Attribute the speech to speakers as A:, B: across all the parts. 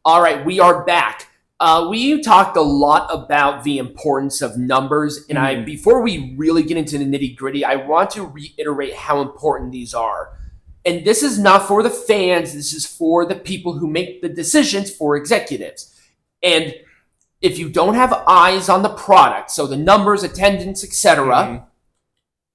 A: All right, we are back. We talked a lot about the importance of numbers, and before we really get into the nitty-gritty, I want to reiterate how important these are. And this is not for the fans, this is for the people who make the decisions for executives. And if you don't have eyes on the product, so the numbers, attendance, etc.,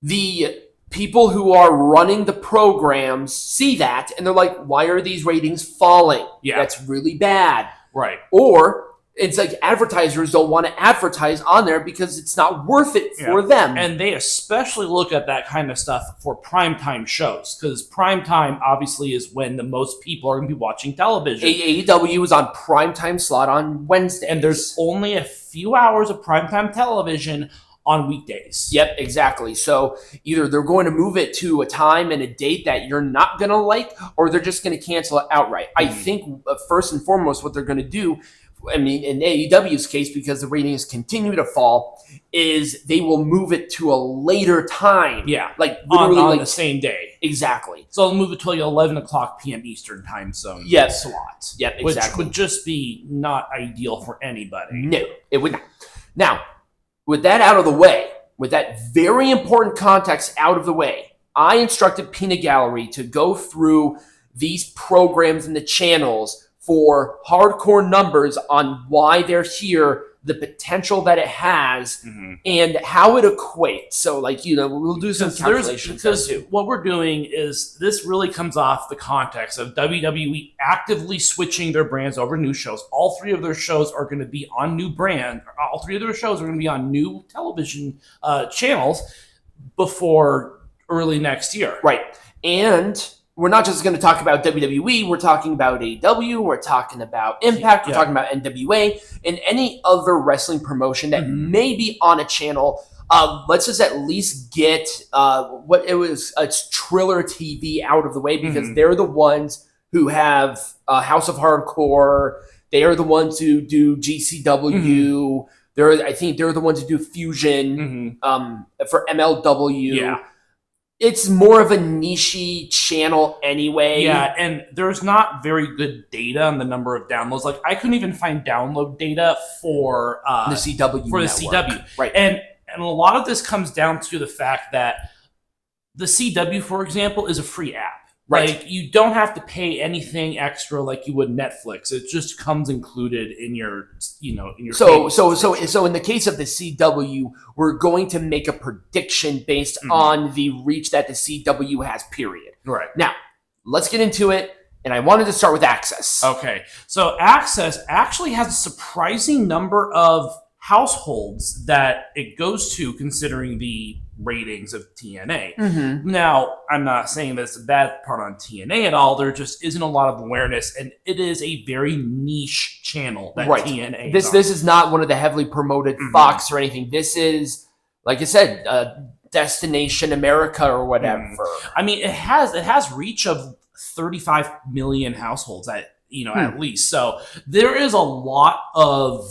A: the people who are running the programs see that and they're like, why are these ratings falling?
B: Yeah.
A: That's really bad.
B: Right.
A: Or it's like advertisers don't want to advertise on there because it's not worth it for them.
B: And they especially look at that kind of stuff for primetime shows, because primetime obviously is when the most people are going to be watching television.
A: AEW is on primetime slot on Wednesday.
B: And there's only a few hours of primetime television on weekdays.
A: Yep, exactly. So either they're going to move it to a time and a date that you're not going to like, or they're just going to cancel it outright. I think first and foremost what they're going to do, I mean, in AEW's case, because the ratings continue to fall, is they will move it to a later time.
B: Yeah,
A: like literally
B: on
A: like
B: the same day.
A: Exactly.
B: So they'll move it to like 11 o'clock p.m. Eastern time zone slot.
A: Yep, exactly.
B: Which would just be not ideal for anybody.
A: No, it would not. Now, with that out of the way, with that very important context out of the way, I instructed Peanut Gallery to go through these programs and the channels for hardcore numbers on why they're here, the potential that it has, and how it equates. So, like, we'll do some calculations.
B: Because what we're doing is this really comes off the context of WWE actively switching their brands over to new shows. All three of their shows are going to be on new brand. All three of their shows are going to be on new television channels before early next year.
A: Right. And we're not just going to talk about WWE. We're talking about AEW. We're talking about Impact. We're talking about NWA and any other wrestling promotion that may be on a channel. Let's just at least get it's Triller TV out of the way, because they're the ones who have House of Hardcore. They are the ones who do GCW. I think they're the ones who do Fusion for MLW.
B: Yeah.
A: It's more of a niche channel anyway.
B: Yeah, and there's not very good data on the number of downloads. Like, I couldn't even find download data for
A: the CW
B: for
A: network.
B: The CW.
A: Right.
B: And a lot of this comes down to the fact that the CW, for example, is a free app.
A: Right.
B: Like, you don't have to pay anything extra like you would Netflix. It just comes included in your, in your.
A: So in the case of the CW, we're going to make a prediction based on the reach that the CW has. Period.
B: Right.
A: Now, let's get into it. And I wanted to start with Access.
B: Okay. So Access actually has a surprising number of households that it goes to, considering the ratings of TNA. Now, I'm not saying that's a bad part on TNA at all. There just isn't a lot of awareness, and it is a very niche channel that TNA
A: This is not one of the heavily promoted Fox or anything. This is, like I said, Destination America or whatever.
B: I mean, it has reach of 35 million households at least. So there is a lot of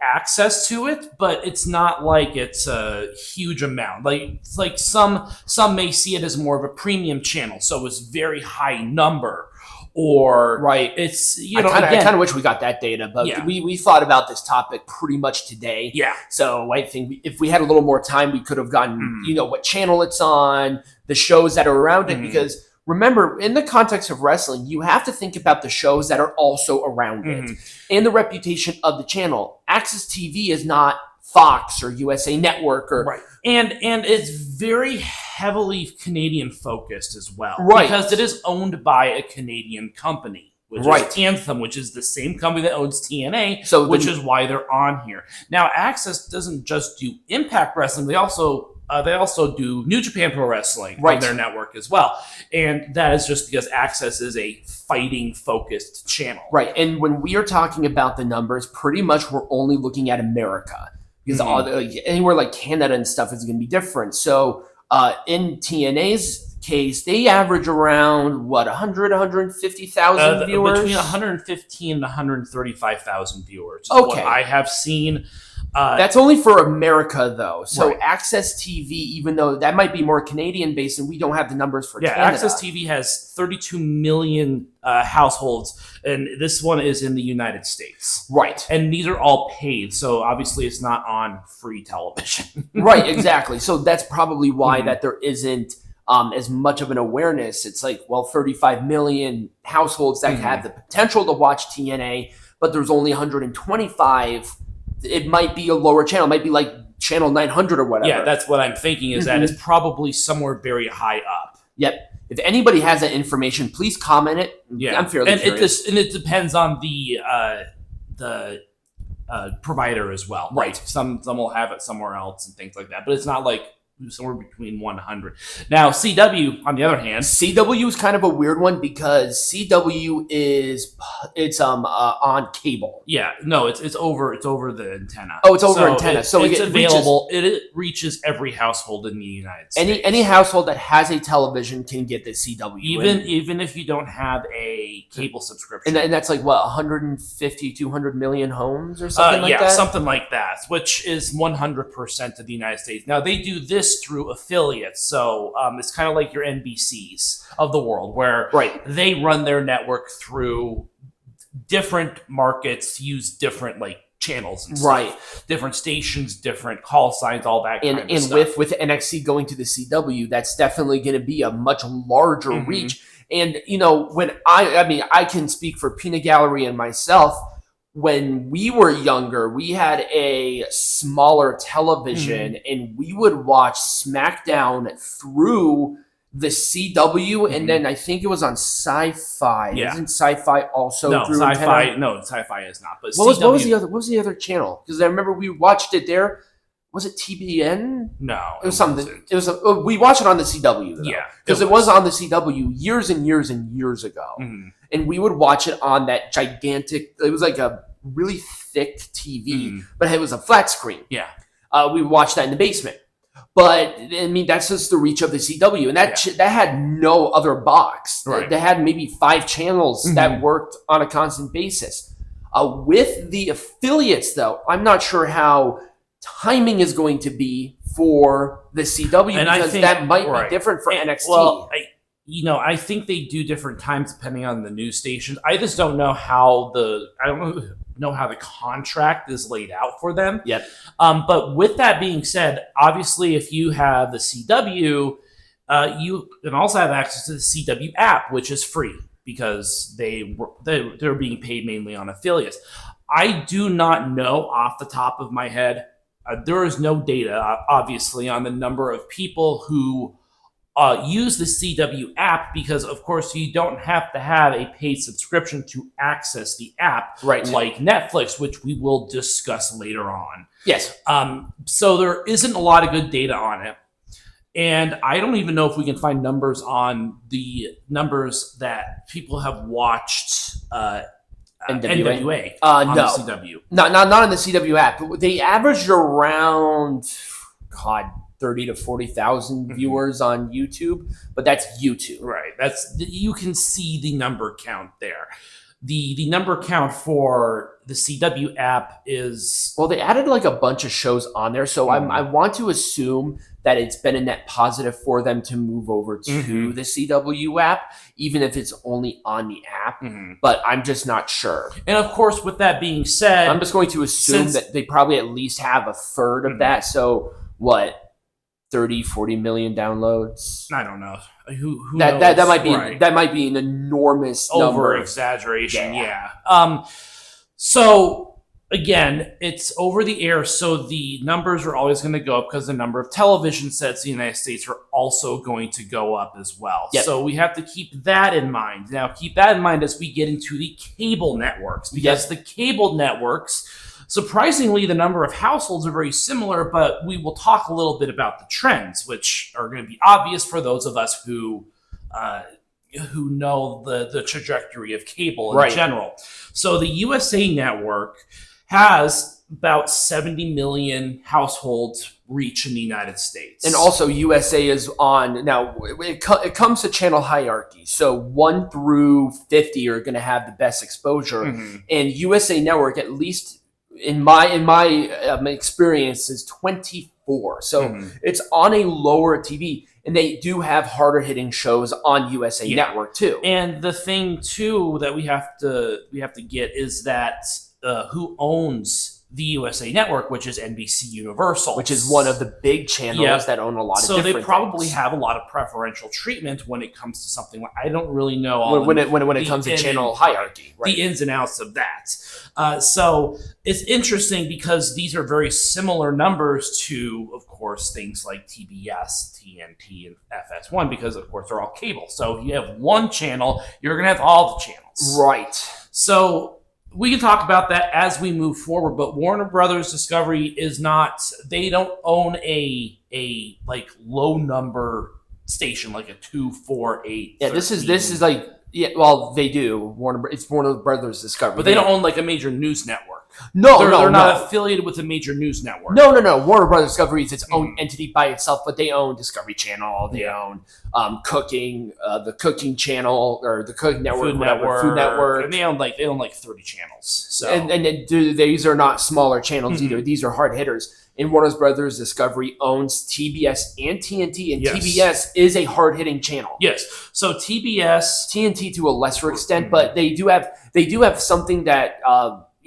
B: access to it, but it's not like it's a huge amount. Like some may see it as more of a premium channel, so it's very high number. Or it's I
A: kind of wish we got that data, but we thought about this topic pretty much today.
B: Yeah.
A: So I think if we had a little more time, we could have gotten what channel it's on, the shows that are around it, because. Remember, in the context of wrestling, you have to think about the shows that are also around it and the reputation of the channel. Access TV is not Fox or USA Network or
B: and it's very heavily Canadian focused as well, because it is owned by a Canadian company, which is Anthem, which is the same company that owns TNA, which is why they're on here. Now, Access doesn't just do Impact Wrestling; they also do New Japan Pro Wrestling on their network as well. And that is just because Access is a fighting-focused channel.
A: Right. And when we are talking about the numbers, pretty much we're only looking at America. Because anywhere like Canada and stuff is going to be different. So in TNA's case, they average around, 150,000 viewers?
B: Between 115 and 135,000 viewers is what I have seen.
A: That's only for America, though. So
B: right.
A: Access TV, even though that might be more Canadian-based, and we don't have the numbers for Canada.
B: Access TV has 32 million households, and this one is in the United States.
A: Right.
B: And these are all paid, so obviously it's not on free television.
A: Right, exactly. So that's probably why that there isn't as much of an awareness. It's like, well, 35 million households that have the potential to watch TNA, but there's only 125. It might be a lower channel. It might be like channel 900 or whatever.
B: Yeah, that's what I'm thinking is that it's probably somewhere very high up.
A: Yep. If anybody has that information, please comment it.
B: Yeah,
A: I'm fairly curious.
B: And it depends on the provider as well.
A: Right.
B: Some will have it somewhere else and things like that, but it's not like somewhere between 100. Now, CW, on the other hand,
A: CW is kind of a weird one because CW is on cable.
B: Yeah, no, it's over the antenna.
A: Oh, it's over antenna. So
B: it's available. It reaches every household in the United States.
A: Any household that has a television can get the CW.
B: Even if you don't have a cable subscription.
A: And that's like what, 150, 200 million homes or something like that?
B: Yeah, something like that, which is 100% of the United States. Now, they do this through affiliates, so it's kind of like your NBCs of the world, where they run their network through different markets, use different channels and stuff, different stations, different call signs, all that kind of stuff.
A: And with NXT going to the CW, that's definitely going to be a much larger reach. And when I can speak for Peanut Gallery and myself. When we were younger, we had a smaller television and we would watch SmackDown through the CW, and then I think it was on Sci-Fi.
B: Yeah.
A: Isn't Sci-Fi also through
B: Sci-fi?
A: antenna?
B: No, Sci-Fi is not. But
A: what was the other channel? Because I remember we watched it there. Was it TBN?
B: No,
A: it was something. It was we watched it on the CW. Though,
B: yeah,
A: because it was on the CW years and years and years ago, and we would watch it on that gigantic. It was like a really thick TV, but it was a flat screen.
B: Yeah,
A: we watched that in the basement. But I mean, that's just the reach of the CW, and that had no other box.
B: Right.
A: They had maybe 5 channels that worked on a constant basis. With the affiliates, though, I'm not sure how timing is going to be for the CW, and because that might be different for NXT.
B: Well, I think they do different times depending on the news stations. I just don't know how the contract is laid out for them.
A: Yep.
B: But with that being said, obviously, if you have the CW, you can also have access to the CW app, which is free because they're being paid mainly on affiliates. I do not know off the top of my head. There is no data, obviously, on the number of people who use the CW app because, of course, you don't have to have a paid subscription to access the app like Netflix, which we will discuss later on.
A: Yes.
B: So there isn't a lot of good data on it. And I don't even know if we can find numbers on the numbers that people have watched NWA on the CW.
A: Not on the CW app. They averaged around 30 to 40,000 viewers on YouTube, but that's YouTube.
B: Right. You can see the number count there. The number count for the CW app is...
A: Well, they added a bunch of shows on there, so I want to assume that it's been a net positive for them to move over to the CW app, even if it's only on the app, but I'm just not sure.
B: And of course, with that being said...
A: I'm just going to assume that they probably at least have a third of that, so what... 30, 40 million downloads.
B: I don't know. Who
A: that
B: knows?
A: That might be an enormous
B: over exaggeration. Yeah. So again, it's over the air, so the numbers are always going to go up because the number of television sets in the United States are also going to go up as well.
A: Yep.
B: So we have to keep that in mind. Now, keep that in mind as we get into the cable networks, because the cable networks. Surprisingly, the number of households are very similar, but we will talk a little bit about the trends, which are going to be obvious for those of us who know the trajectory of cable in general. So the USA Network has about 70 million households reach in the United States.
A: And also USA is on, now it comes to channel hierarchy. So 1 through 50 are going to have the best exposure. And USA Network, at least in my experience, is 24. So it's on a lower TV, and they do have harder hitting shows on USA Network too.
B: And the thing too that we have to get is that who owns the USA Network, which is NBC Universal,
A: which is one of the big channels that own a lot of different things. So
B: they probably have a lot of preferential treatment when it comes to something like, I don't really know all
A: when it comes to channel hierarchy, right?
B: The ins and outs of that. So it's interesting because these are very similar numbers to, of course, things like TBS, TNT, and FS1, because of course they're all cable. So if you have one channel, you're going to have all the channels.
A: Right.
B: So we can talk about that as we move forward, but Warner Brothers Discovery is not, they don't own a like low number station, like a 2, 4, 8.
A: Yeah, 13. This is like, yeah, well, they do. It's Warner Brothers Discovery.
B: But they don't own like a major news network.
A: They're
B: not affiliated with a major news network.
A: No. Warner Brothers Discovery is its own entity by itself, but they own Discovery Channel. They own cooking, the cooking channel, or the cooking network, Food Network.
B: And they own like 30 channels. So
A: and these are not smaller channels either. These are hard hitters. And Warner Brothers Discovery owns TBS and TNT, and TBS is a hard hitting channel.
B: Yes. So TBS,
A: TNT to a lesser extent, but they do have something that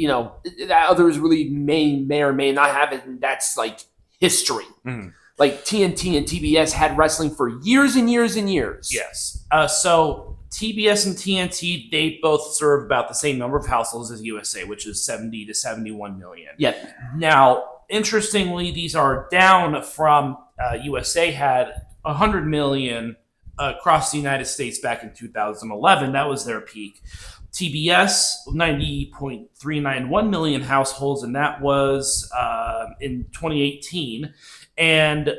A: that others really may or may not have, and that's like history. Like TNT and TBS had wrestling for years and years and years.
B: Yes. So TBS and TNT, they both serve about the same number of households as USA, which is 70 to 71 million.
A: Yep.
B: Now, interestingly, these are down from USA had 100 million across the United States back in 2011. That was their peak. TBS, 90.391 million households, and that was in 2018. And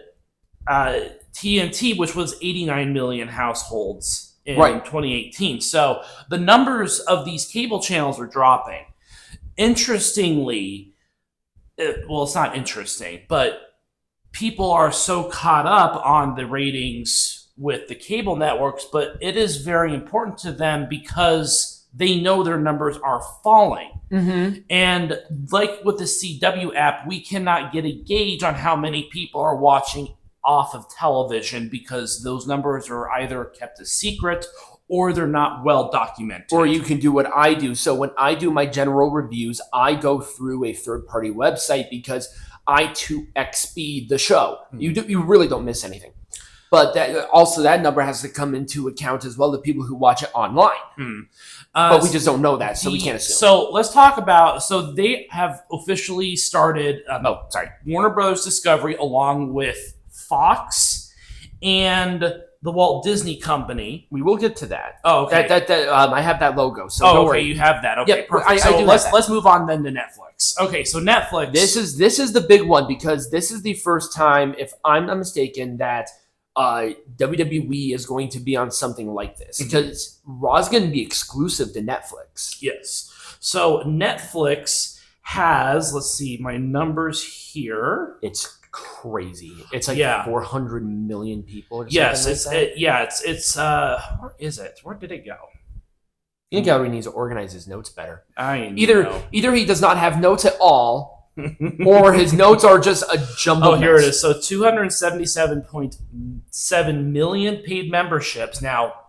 B: TNT, which was 89 million households in 2018. So the numbers of these cable channels are dropping. Interestingly, well, it's not interesting, but people are so caught up on the ratings with the cable networks, but it is very important to them because they know their numbers are falling. And like with the CW app, we cannot get a gauge on how many people are watching off of television because those numbers are either kept a secret or they're not well documented.
A: Or you can do what I do. So when I do my general reviews, I go through a third-party website because I 2x speed the show. You really don't miss anything. But that number has to come into account as well, the people who watch it online. But we just don't know that, so we can't assume.
B: So let's talk about, so they have officially started Warner Brothers Discovery along with Fox and the Walt Disney Company.
A: We will get to that.
B: Oh, okay.
A: I have that logo, so don't worry.
B: You have that. Okay,
A: yep,
B: perfect. So let's move on then to Netflix. Okay, so Netflix.
A: This is the big one because this is the first time, if I'm not mistaken, that WWE is going to be on something like this because Raw is going to be exclusive to Netflix.
B: Yes. So Netflix has, let's see, my numbers here.
A: It's crazy. It's like 400 million people. Or
B: yes.
A: like
B: it's where is it? Where did it go?
A: I think Gallery needs to organize his notes better.
B: Either
A: he does not have notes at all, or his notes are just a jumble.
B: Here it is. So 277.7 million paid memberships. Now,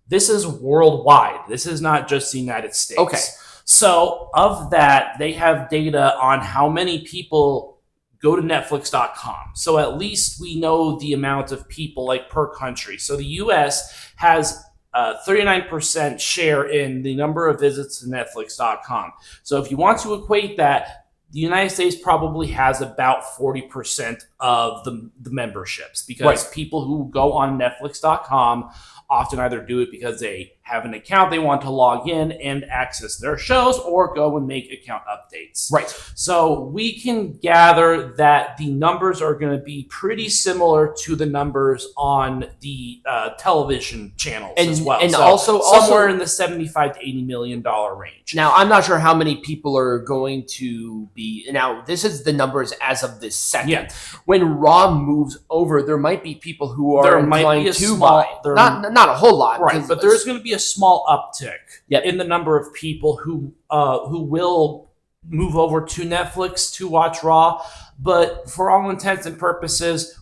B: this is worldwide. This is not just the United States.
A: Okay.
B: So of that, they have data on how many people go to Netflix.com. So at least we know the amount of people like per country. So the US has 39% share in the number of visits to Netflix.com. So if you want to equate that, the United States probably has about 40% of the memberships because people who go on Netflix.com often either do it because they have an account they want to log in and access their shows or go and make account updates.
A: Right.
B: So we can gather that the numbers are going to be pretty similar to the numbers on the television channels as well.
A: And
B: so
A: also
B: somewhere in the $75 to $80 million range.
A: Now, I'm not sure how many people are going to be. Now, this is the numbers as of this second.
B: Yeah.
A: When Raw moves over, there might be people who are inclined to buy. Not a whole lot.
B: Right, but there's going to be a small uptick in the number of people who will move over to Netflix to watch Raw. But for all intents and purposes,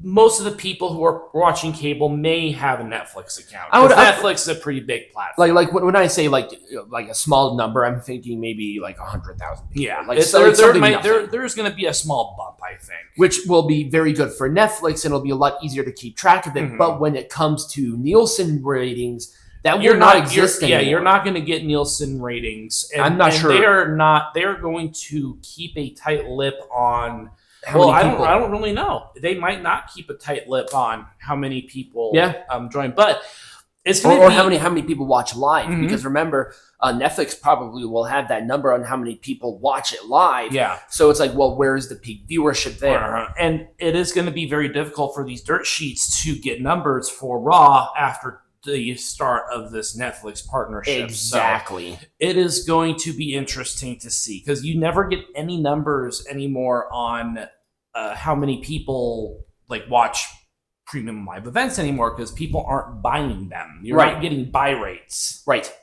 B: most of the people who are watching cable may have a Netflix account. Netflix is a pretty big platform.
A: Like when I say like a small number, I'm thinking maybe like 100,000 people.
B: Yeah,
A: like
B: there's going to be a small bump, I think,
A: which will be very good for Netflix, and it'll be a lot easier to keep track of it. Mm-hmm. But when it comes to Nielsen ratings, that will not exist anymore.
B: Yeah, you're not going to get Nielsen ratings.
A: And I'm not sure
B: they're going to keep a tight lip on. I don't really know. They might not keep a tight lip on how many people join, but it's going to be
A: how many people watch live. Mm-hmm. Because remember, Netflix probably will have that number on how many people watch it live.
B: Yeah.
A: So it's like, well, where's the peak viewership there?
B: And it is going to be very difficult for these dirt sheets to get numbers for Raw after the start of this Netflix partnership.
A: Exactly.
B: So it is going to be interesting to see, because you never get any numbers anymore on how many people watch premium live events anymore, because people aren't buying them. You're not getting buy rates.
A: Right.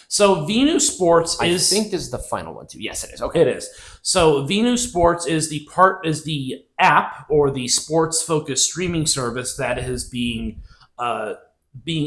B: So VNews Sports
A: I think this is the final one too. Yes, it is. Okay.
B: It is. So VNews Sports is the app or the sports focused streaming service that is being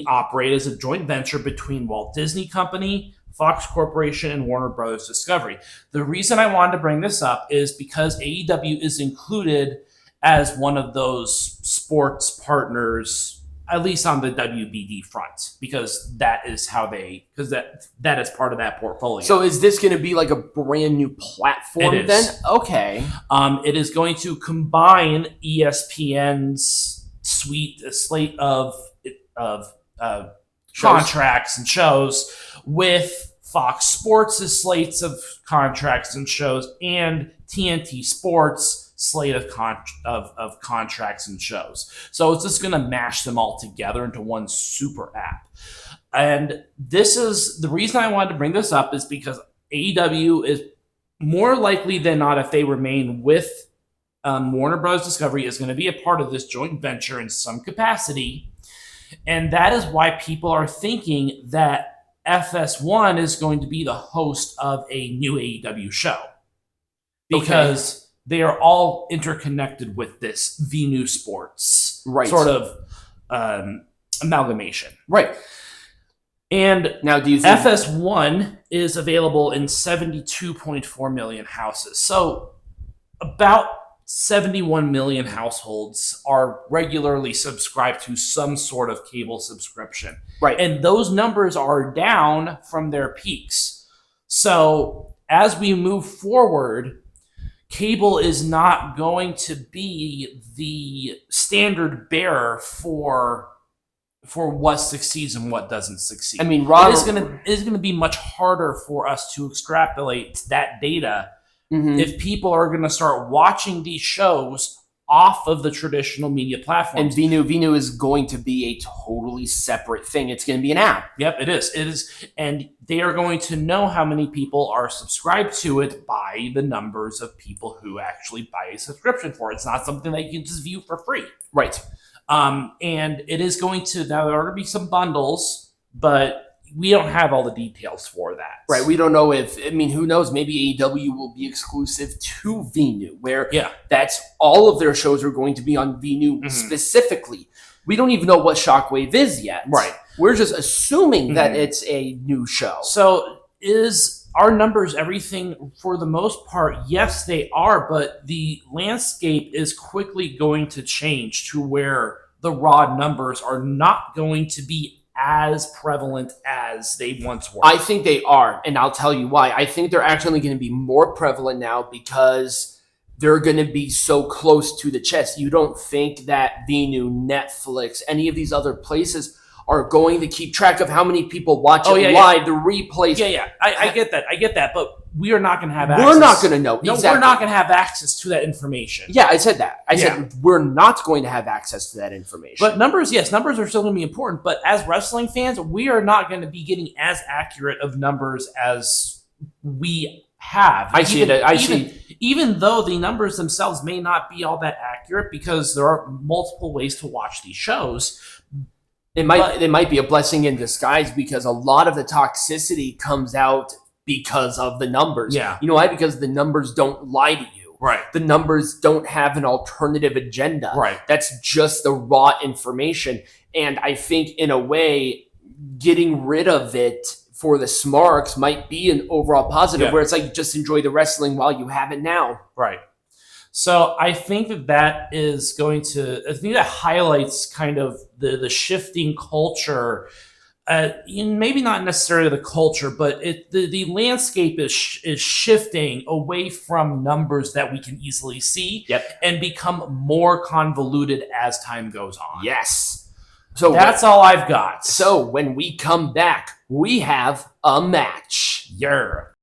B: operated as a joint venture between Walt Disney Company, Fox Corporation, and Warner Brothers Discovery. The reason I wanted to bring this up is because AEW is included as one of those sports partners, at least on the WBD front, because that is that is part of that portfolio.
A: So is this going to be like a brand new platform then? Okay.
B: It is going to combine ESPN's slate of contracts and shows with Fox Sports' slates of contracts and shows and TNT Sports' slate of contracts and shows. So it's just going to mash them all together into one super app. And this is the reason I wanted to bring this up, is because AEW is more likely than not, if they remain with Warner Bros. Discovery, is going to be a part of this joint venture in some capacity. And that is why people are thinking that FS1 is going to be the host of a new AEW show, because they are all interconnected with this VNews Sports sort of amalgamation.
A: Right.
B: And
A: now, do you think
B: FS1 is available in 72.4 million houses? So about 71 million households are regularly subscribed to some sort of cable subscription.
A: Right.
B: And those numbers are down from their peaks. So as we move forward, cable is not going to be the standard bearer for what succeeds and what doesn't succeed.
A: I mean,
B: it is going to be much harder for us to extrapolate that data if people are going to start watching these shows off of the traditional media platforms.
A: And VNew is going to be a totally separate thing. It's going to be an app.
B: Yep, it is. It is, and they are going to know how many people are subscribed to it by the numbers of people who actually buy a subscription for it. It's not something that you can just view for free.
A: Right.
B: And it is going to, now there are going to be some bundles, but we don't have all the details for that.
A: Right. We don't know who knows? Maybe AEW will be exclusive to VNew, where that's all of their shows are going to be on VNew specifically. We don't even know what Shockwave is yet.
B: Right.
A: We're just assuming that it's a new show.
B: So is our numbers everything? For the most part, yes, they are, but the landscape is quickly going to change to where the raw numbers are not going to be as prevalent as they once were.
A: I think they are, and I'll tell you why. I think they're actually going to be more prevalent now because they're going to be so close to the chest. You don't think that VNew, Netflix, any of these other places are going to keep track of how many people watch it live, the replays.
B: I get that, but we are not going to have access.
A: We're not going to know.
B: No, we're not going to have access to that information.
A: Yeah, I said that. I said we're not going to have access to that information.
B: But numbers are still going to be important. But as wrestling fans, we are not going to be getting as accurate of numbers as we have. Even though the numbers themselves may not be all that accurate, because there are multiple ways to watch these shows.
A: It might be a blessing in disguise, because a lot of the toxicity comes out because of the numbers.
B: Yeah.
A: You know why? Because the numbers don't lie to you.
B: Right.
A: The numbers don't have an alternative agenda.
B: Right.
A: That's just the raw information. And I think in a way, getting rid of it for the Smarks might be an overall positive, where it's like, just enjoy the wrestling while you have it now.
B: Right. So I think that is going to, I think that highlights kind of the shifting culture. Maybe not necessarily the culture, but the landscape is shifting away from numbers that we can easily see, and become more convoluted as time goes on.
A: Yes. So
B: that's all I've got.
A: So when we come back, we have a match.
B: Yeah.